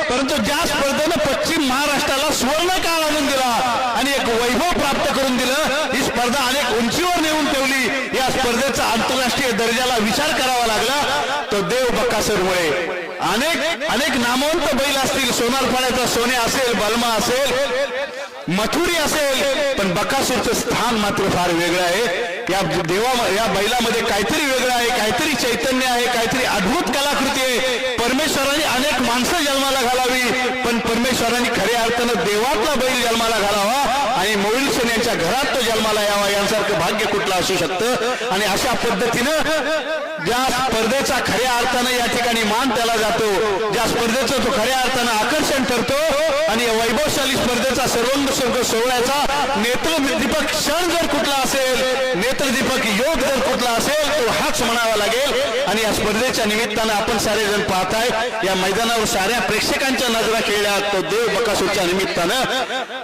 परंतु ज्या स्पर्धेनं पश्चिम महाराष्ट्राला स्वर्ण काळ आणून दिला आणि एक वैभव प्राप्त करून दिलं, ही स्पर्धा अनेक उंचीवर नेऊन ठेवली. या स्पर्धेचा आंतरराष्ट्रीय दर्जाला विचार करावा लागला तो देव बकासूरमुळे. अनेक नामवंत बैल असतील, सोनारपाड्याचा सोने असेल, बलमा असेल, मथुरी असेल, पण बकासूरचं स्थान मात्र फार वेगळं आहे. या बैलामध्ये काहीतरी वेगळं आहे, काहीतरी चैतन्य आहे, काहीतरी अद्भुत कलाकृती आहे. परमेश्वराने अनेक माणसं जन्माला घालावी, पण परमेश्वराने खऱ्या अर्थानं देवातला बैल जन्माला घालावा आणि मोळी सेन यांच्या घरात तो जन्माला यावा. यांसारखं भाग्य कुठलं असू शकतं. आणि अशा पद्धतीनं ज्या स्पर्धेचा खऱ्या अर्थानं या ठिकाणी मान त्याला जातो, ज्या स्पर्धेचं तो खऱ्या अर्थानं आकर्षण ठरतो आणि वैभवशाली स्पर्धेचा सर्वांग सोहळ्याचा नेत्रदीपक क्षण जर कुठला असेल, नेत्रदीपक योग जर कुठला असेल, तो हाच म्हणावा लागेल. आणि या स्पर्धेच्या निमित्तानं आपण सारेजण पाहताय, या मैदानावर साऱ्या प्रेक्षकांच्या नजरा खेळल्या तो देव बकासूरच्या निमित्तानं.